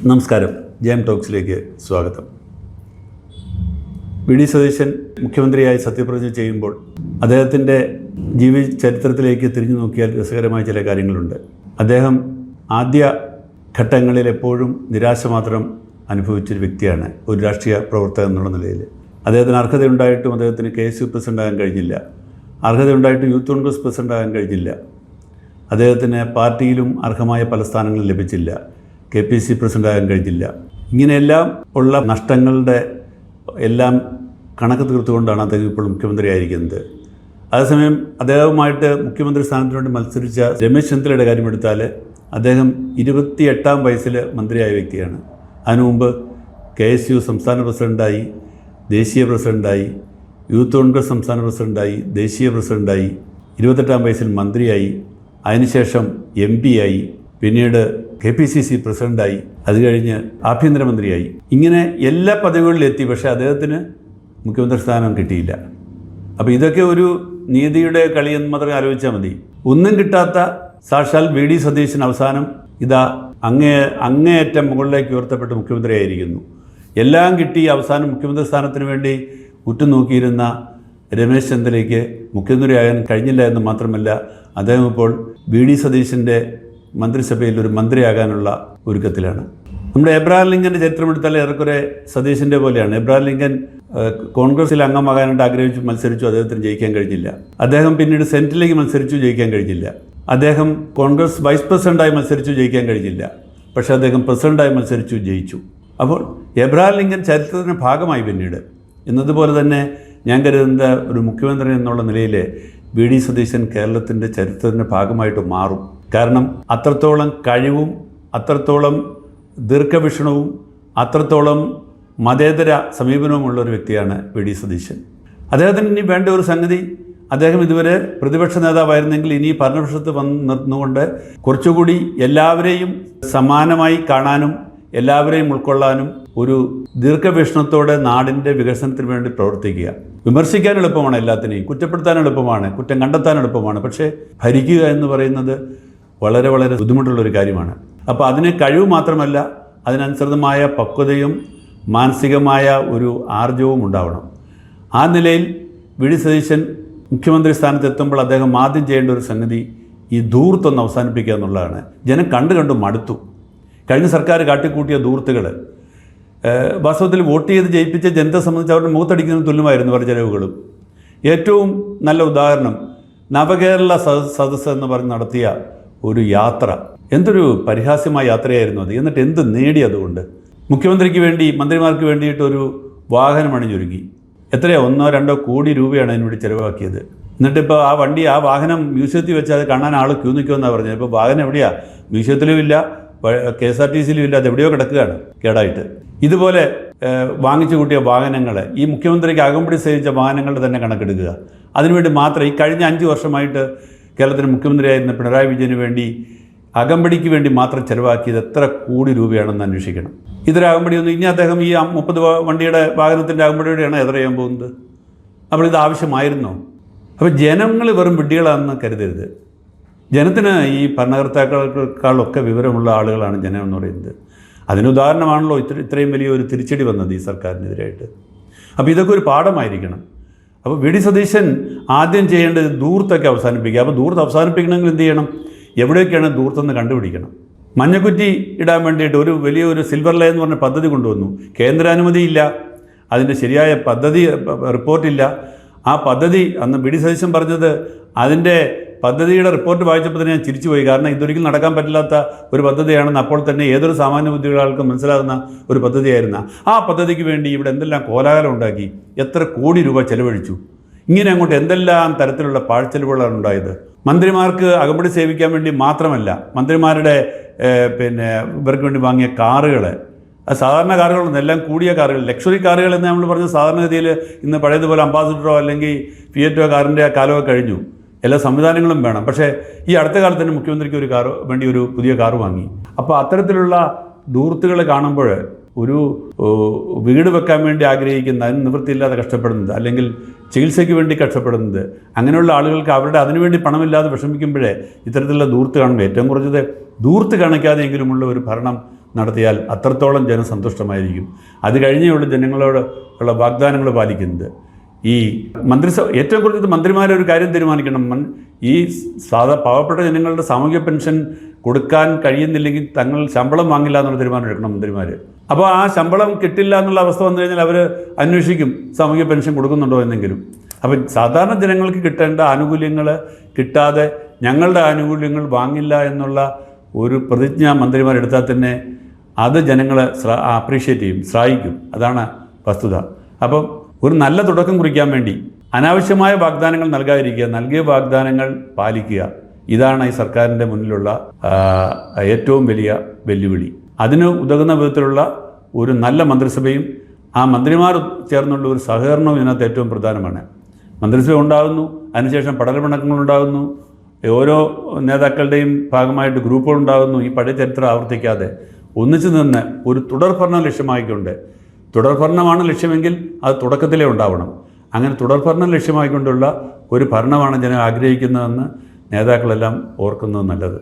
നമസ്കാരം, ജയം ടോക്സിലേക്ക് സ്വാഗതം. വി ഡി സതീശൻ മുഖ്യമന്ത്രിയായി സത്യപ്രതിജ്ഞ ചെയ്യുമ്പോൾ അദ്ദേഹത്തിൻ്റെ ചരിത്രത്തിലേക്ക് തിരിഞ്ഞു നോക്കിയാൽ രസകരമായ ചില കാര്യങ്ങളുണ്ട്. അദ്ദേഹം ആദ്യ ഘട്ടങ്ങളിൽ എപ്പോഴും നിരാശ മാത്രം അനുഭവിച്ചൊരു വ്യക്തിയാണ് ഒരു രാഷ്ട്രീയ പ്രവർത്തകൻ എന്നുള്ള നിലയിൽ. അദ്ദേഹത്തിന് അർഹതയുണ്ടായിട്ടും അദ്ദേഹത്തിന് KSU പ്രസിഡൻ്റ് ആകാൻ കഴിഞ്ഞില്ല. അർഹതയുണ്ടായിട്ടും യൂത്ത് കോൺഗ്രസ് പ്രസിഡൻ്റ് ആകാൻ കഴിഞ്ഞില്ല. അദ്ദേഹത്തിന് പാർട്ടിയിലും അർഹമായ പല സ്ഥാനങ്ങളും ലഭിച്ചില്ല. KPC പ്രസിഡൻ്റ് ആകാൻ കഴിഞ്ഞില്ല. ഇങ്ങനെയെല്ലാം ഉള്ള നഷ്ടങ്ങളുടെ എല്ലാം കണക്ക് തീർത്തുകൊണ്ടാണ് അദ്ദേഹം ഇപ്പോൾ മുഖ്യമന്ത്രിയായിരിക്കുന്നത്. അതേസമയം അദ്ദേഹവുമായിട്ട് മുഖ്യമന്ത്രി സ്ഥാനത്തിന് വേണ്ടി മത്സരിച്ച രമേശ് ചെന്നിത്തലയുടെ കാര്യമെടുത്താൽ അദ്ദേഹം 28ാം വയസ്സിൽ മന്ത്രിയായ വ്യക്തിയാണ്. അതിനു മുമ്പ് KSU സംസ്ഥാന പ്രസിഡൻ്റായി, ദേശീയ പ്രസിഡൻ്റായി, യൂത്ത് കോൺഗ്രസ് സംസ്ഥാന പ്രസിഡൻ്റായി, ദേശീയ പ്രസിഡൻ്റായി, 28ാം വയസ്സിൽ മന്ത്രിയായി, അതിനുശേഷം MP ആയി, പിന്നീട് KPCC പ്രസിഡൻ്റായി, അത് കഴിഞ്ഞ് ആഭ്യന്തരമന്ത്രിയായി. ഇങ്ങനെ എല്ലാ പദവികളിലെത്തി. പക്ഷേ അദ്ദേഹത്തിന് മുഖ്യമന്ത്രി സ്ഥാനം കിട്ടിയില്ല. അപ്പോൾ ഇതൊക്കെ ഒരു നീതിയുടെ കളിയെന്ന് മാത്രമേ ആലോചിച്ചാൽ മതി. ഒന്നും കിട്ടാത്ത സാക്ഷാൽ വി ഡി സതീശൻ അവസാനം ഇതാ അങ്ങേയറ്റം മുകളിലേക്ക് ഉയർത്തപ്പെട്ട് മുഖ്യമന്ത്രിയായിരിക്കുന്നു. എല്ലാം കിട്ടി അവസാനം മുഖ്യമന്ത്രി സ്ഥാനത്തിന് വേണ്ടി ഉറ്റുനോക്കിയിരുന്ന രമേശ് ചെന്നിത്തലയ്ക്ക് മുഖ്യമന്ത്രിയാകാൻ കഴിഞ്ഞില്ല എന്ന് മാത്രമല്ല, അദ്ദേഹം ഇപ്പോൾ വി ഡി സതീശൻ്റെ മന്ത്രിസഭയിൽ ഒരു മന്ത്രിയാകാനുള്ള ഒരുക്കത്തിലാണ്. നമ്മുടെ എബ്രഹാം ലിങ്കൻ്റെ ചരിത്രമെടുത്താൽ ഏറെക്കുറെ സതീശൻ്റെ പോലെയാണ്. എബ്രഹാം ലിങ്കൻ കോൺഗ്രസിൽ അംഗമാകാനായിട്ട് ആഗ്രഹിച്ചു, മത്സരിച്ചു, അദ്ദേഹത്തിന് ജയിക്കാൻ കഴിഞ്ഞില്ല. അദ്ദേഹം പിന്നീട് സെനറ്റിലേക്ക് മത്സരിച്ചു, ജയിക്കാൻ കഴിഞ്ഞില്ല. അദ്ദേഹം കോൺഗ്രസ് വൈസ് പ്രസിഡൻ്റായി മത്സരിച്ചു, ജയിക്കാൻ കഴിഞ്ഞില്ല. പക്ഷേ അദ്ദേഹം പ്രസിഡൻ്റായി മത്സരിച്ചു, ജയിച്ചു. അപ്പോൾ എബ്രഹാം ലിങ്കൻ ചരിത്രത്തിൻ്റെ ഭാഗമായി പിന്നീട്. എന്നതുപോലെ തന്നെ ഞാൻ കരുതുന്ന ഒരു മുഖ്യമന്ത്രി എന്നുള്ള നിലയിൽ വി ഡി സതീശൻ കേരളത്തിൻ്റെ ചരിത്രത്തിൻ്റെ ഭാഗമായിട്ട് മാറും. കാരണം അത്രത്തോളം കഴിവും അത്രത്തോളം ദീർഘവീക്ഷണവും അത്രത്തോളം മതേതര സമീപനവുമുള്ള ഒരു വ്യക്തിയാണ് വി ഡി സതീശൻ. അദ്ദേഹത്തിന് ഇനി വേണ്ട ഒരു സംഗതി, അദ്ദേഹം ഇതുവരെ പ്രതിപക്ഷ നേതാവായിരുന്നെങ്കിൽ ഇനി ഭരണപക്ഷത്ത് വന്ന് നിർന്നുകൊണ്ട് കുറച്ചുകൂടി എല്ലാവരെയും സമാനമായി കാണാനും എല്ലാവരെയും ഉൾക്കൊള്ളാനും ഒരു ദീർഘവീക്ഷണത്തോടെ നാടിൻ്റെ വികസനത്തിന് വേണ്ടി പ്രവർത്തിക്കുക. വിമർശിക്കാൻ എളുപ്പമാണ്, എല്ലാത്തിനെയും കുറ്റപ്പെടുത്താൻ എളുപ്പമാണ്, കുറ്റം കണ്ടെത്താൻ എളുപ്പമാണ്. പക്ഷേ ഭരിക്കുക എന്ന് പറയുന്നത് വളരെ വളരെ ബുദ്ധിമുട്ടുള്ളൊരു കാര്യമാണ്. അപ്പോൾ അതിന് കഴിവ് മാത്രമല്ല, അതിനനുസൃതമായ പക്വതയും മാനസികമായ ഒരു ആർജവും ഉണ്ടാവണം. ആ നിലയിൽ വി ഡി സതീശൻ മുഖ്യമന്ത്രി സ്ഥാനത്തെത്തുമ്പോൾ അദ്ദേഹം ആദ്യം ചെയ്യേണ്ട ഒരു സംഗതി ഈ ധൂർത്തൊന്ന് അവസാനിപ്പിക്കുക എന്നുള്ളതാണ്. ജനം കണ്ടു മടുത്തു. കഴിഞ്ഞ സർക്കാർ കാട്ടിക്കൂട്ടിയ ധൂർത്തുകൾ വാസ്തവത്തിൽ വോട്ട് ചെയ്ത് ജയിപ്പിച്ച ജനത്തെ സംബന്ധിച്ച് അവരുടെ മുഖത്തടിക്കുന്നതിന് തുല്യമായിരുന്നു പല ചെലവുകളും. ഏറ്റവും നല്ല ഉദാഹരണം നവകേരള സദസ്സ് എന്ന് പറഞ്ഞ് നടത്തിയ ഒരു യാത്ര. എന്തൊരു പരിഹാസ്യമായ യാത്രയായിരുന്നു അത്. എന്നിട്ട് എന്ത് നേടി അതുകൊണ്ട്? മുഖ്യമന്ത്രിക്ക് വേണ്ടി, മന്ത്രിമാർക്ക് വേണ്ടിയിട്ടൊരു വാഹനം അണിഞ്ഞൊരുക്കി. എത്രയോ 1-2 കോടി രൂപയാണ് അതിനുവേണ്ടി ചിലവാക്കിയത്. എന്നിട്ടിപ്പോൾ ആ വാഹനം മ്യൂസിയത്തിൽ വെച്ച് അത് കാണാൻ ആൾ ക്യൂ നിൽക്കുമെന്നാണ് പറഞ്ഞത്. ഇപ്പോൾ വാഹനം എവിടെയാണ്? മ്യൂസിയത്തിലും ഇല്ല, KSRTCയിലും ഇല്ല, അത് എവിടെയോ കിടക്കുകയാണ് കേടായിട്ട്. ഇതുപോലെ വാങ്ങിച്ചു കൂട്ടിയ വാഹനങ്ങൾ, ഈ മുഖ്യമന്ത്രിക്ക് അകമ്പടി സേവിച്ച വാഹനങ്ങളുടെ തന്നെ കണക്കെടുക്കുക. അതിനുവേണ്ടി മാത്രം ഈ കഴിഞ്ഞ 5 വർഷമായിട്ട് കേരളത്തിന് മുഖ്യമന്ത്രിയായിരുന്ന പിണറായി വിജയന് വേണ്ടി അകമ്പടിക്ക് വേണ്ടി മാത്രം ചിലവാക്കിയത് എത്ര കോടി രൂപയാണെന്ന് അന്വേഷിക്കണം. ഇതൊരു അകമ്പടിയൊന്നും ഇനി അദ്ദേഹം ഈ 30 വണ്ടിയുടെ വാഹനത്തിൻ്റെ അകമ്പടിയോടെയാണ് എത്ര ചെയ്യാൻ പോകുന്നത്? അപ്പോൾ ഇത് ആവശ്യമായിരുന്നോ? അപ്പോൾ ജനങ്ങൾ വെറും വിഡ്ഢികളാണെന്ന് കരുതരുത്. ജനത്തിന് ഈ ഭരണകർത്താക്കളെക്കാളൊക്കെ വിവരമുള്ള ആളുകളാണ് ജനം എന്ന് പറയുന്നത്. അതിനുദാഹരണമാണല്ലോ ഇത്രയും വലിയ ഒരു തിരിച്ചടി വന്നത് ഈ സർക്കാരിനെതിരായിട്ട്. അപ്പോൾ ഇതൊക്കെ ഒരു പാഠമായിരിക്കണം. അപ്പോൾ വി ഡി സതീശൻ ആദ്യം ചെയ്യേണ്ടത് ധൂർത്തൊക്കെ അവസാനിപ്പിക്കുക. അപ്പോൾ ധൂർത്ത് അവസാനിപ്പിക്കണമെങ്കിൽ എന്ത് ചെയ്യണം? എവിടെയൊക്കെയാണ് ധൂർത്തെന്ന് കണ്ടുപിടിക്കണം. മഞ്ഞക്കുറ്റി ഇടാൻ വേണ്ടിയിട്ട് ഒരു വലിയൊരു സിൽവർ ലൈൻ എന്ന് പറഞ്ഞ പദ്ധതി കൊണ്ടുവന്നു. കേന്ദ്രാനുമതിയില്ല, അതിൻ്റെ ശരിയായ പദ്ധതി റിപ്പോർട്ടില്ല. ആ പദ്ധതി അന്ന് വി ഡി സതീശൻ പറഞ്ഞത്, അതിൻ്റെ പദ്ധതിയുടെ റിപ്പോർട്ട് വായിച്ചപ്പോൾ തന്നെ ഞാൻ ചിരിച്ചുപോയി. കാരണം ഇതൊരിക്കലും നടക്കാൻ പറ്റില്ലാത്ത ഒരു പദ്ധതിയാണെന്ന് അപ്പോൾ തന്നെ ഏതൊരു സാമാന്യ ബുദ്ധികളാൾക്കും മനസ്സിലാകുന്ന ഒരു പദ്ധതിയായിരുന്നു. ആ പദ്ധതിക്ക് വേണ്ടി ഇവിടെ എന്തെല്ലാം കോലാഹലം ഉണ്ടാക്കി, എത്ര കോടി രൂപ ചെലവഴിച്ചു. ഇങ്ങനെ അങ്ങോട്ട് എന്തെല്ലാം തരത്തിലുള്ള പാഴ്ചെലവുകളാണ് ഉണ്ടായത്. മന്ത്രിമാർക്ക് അകമ്പടി സേവിക്കാൻ വേണ്ടി മാത്രമല്ല, മന്ത്രിമാരുടെ ഇവർക്ക് വേണ്ടി വാങ്ങിയ കാറുകൾ, സാധാരണ കാറുകളൊന്നും, എല്ലാം കൂടിയ കാറുകൾ, ലക്ഷറി കാറുകൾ എന്ന് നമ്മൾ പറഞ്ഞ സാധാരണഗതിയിൽ ഇന്ന് പഴയതുപോലെ അംബാസിഡറോ അല്ലെങ്കിൽ ഫിയറ്റോ കാറിൻ്റെ കാലമൊക്കെ കഴിഞ്ഞു. എല്ലാ സംവിധാനങ്ങളും വേണം. പക്ഷേ ഈ അടുത്ത കാലത്ത് തന്നെ മുഖ്യമന്ത്രിക്ക് ഒരു പുതിയ കാറ് വാങ്ങി. അപ്പോൾ അത്തരത്തിലുള്ള ധൂർത്തുകൾ കാണുമ്പോൾ ഒരു വീട് വെക്കാൻ വേണ്ടി ആഗ്രഹിക്കുന്ന, അതിന് നിവൃത്തിയില്ലാതെ കഷ്ടപ്പെടുന്നത്, അല്ലെങ്കിൽ ചികിത്സയ്ക്ക് വേണ്ടി കഷ്ടപ്പെടുന്നത്, അങ്ങനെയുള്ള ആളുകൾക്ക് അവരുടെ അതിനുവേണ്ടി പണമില്ലാതെ വിഷമിക്കുമ്പോഴേ ഇത്തരത്തിലുള്ള ധൂർത്ത് കാണുമ്പോൾ ഏറ്റവും കുറഞ്ഞത് ധൂർത്ത് കാണിക്കാതെയെങ്കിലുമുള്ള ഒരു ഭരണം നടത്തിയാൽ അത്രത്തോളം ജനം സന്തുഷ്ടമായിരിക്കും. അത് കഴിഞ്ഞേ ഉള്ളൂ ജനങ്ങളോട് ഉള്ള വാഗ്ദാനങ്ങൾ പാലിക്കുന്നത്. ഈ മന്ത്രിസഭ ഏറ്റവും കുറഞ്ഞത് മന്ത്രിമാരെ ഒരു കാര്യം തീരുമാനിക്കണം. ഈ പാവപ്പെട്ട ജനങ്ങളുടെ സാമൂഹ്യ പെൻഷൻ കൊടുക്കാൻ കഴിയുന്നില്ലെങ്കിൽ തങ്ങൾ ശമ്പളം വാങ്ങില്ല എന്നുള്ള തീരുമാനം എടുക്കണം മന്ത്രിമാർ. അപ്പോൾ ആ ശമ്പളം കിട്ടില്ല എന്നുള്ള അവസ്ഥ വന്നു കഴിഞ്ഞാൽ അവർ അന്വേഷിക്കും സാമൂഹ്യ പെൻഷൻ കൊടുക്കുന്നുണ്ടോ എന്നെങ്കിലും. അപ്പം സാധാരണ ജനങ്ങൾക്ക് കിട്ടേണ്ട ആനുകൂല്യങ്ങൾ കിട്ടാതെ ഞങ്ങളുടെ ആനുകൂല്യങ്ങൾ വാങ്ങില്ല എന്നുള്ള ഒരു പ്രതിജ്ഞ മന്ത്രിമാരെടുത്താൽ തന്നെ അത് ജനങ്ങളെ അപ്രീഷിയേറ്റ് ചെയ്യും, ശ്ലാഘിക്കും. അതാണ് വസ്തുത. അപ്പം ഒരു നല്ല തുടക്കം കുറിക്കാൻ വേണ്ടി അനാവശ്യമായ വാഗ്ദാനങ്ങൾ നൽകാതിരിക്കുക, നൽകിയ വാഗ്ദാനങ്ങൾ പാലിക്കുക. ഇതാണ് ഈ സർക്കാരിൻ്റെ മുന്നിലുള്ള ഏറ്റവും വലിയ വെല്ലുവിളി. അതിന് ഉതകുന്ന വിധത്തിലുള്ള ഒരു നല്ല മന്ത്രിസഭയും ആ മന്ത്രിമാർ ചേർന്നുള്ള ഒരു സഹകരണവും ഇതിനകത്ത് ഏറ്റവും പ്രധാനമാണ്. മന്ത്രിസഭ ഉണ്ടാകുന്നു, അതിനുശേഷം പഠനപിണക്കങ്ങളുണ്ടാകുന്നു, ഓരോ നേതാക്കളുടെയും ഭാഗമായിട്ട് ഗ്രൂപ്പുകളുണ്ടാകുന്നു. ഈ പഴയ ചരിത്രം ആവർത്തിക്കാതെ ഒന്നിച്ചു നിന്ന് ഒരു തുടർഭരണം ലക്ഷ്യമായിക്കൊണ്ട്, തുടർഭരണമാണ് ലക്ഷ്യമെങ്കിൽ അത് തുടക്കത്തിലേ ഉണ്ടാവണം. അങ്ങനെ തുടർഭരണം ലക്ഷ്യമായിക്കൊണ്ടുള്ള ഒരു ഭരണമാണ് ജനം ആഗ്രഹിക്കുന്നതെന്ന് നേതാക്കളെല്ലാം ഓർക്കുന്നത് നല്ലത്.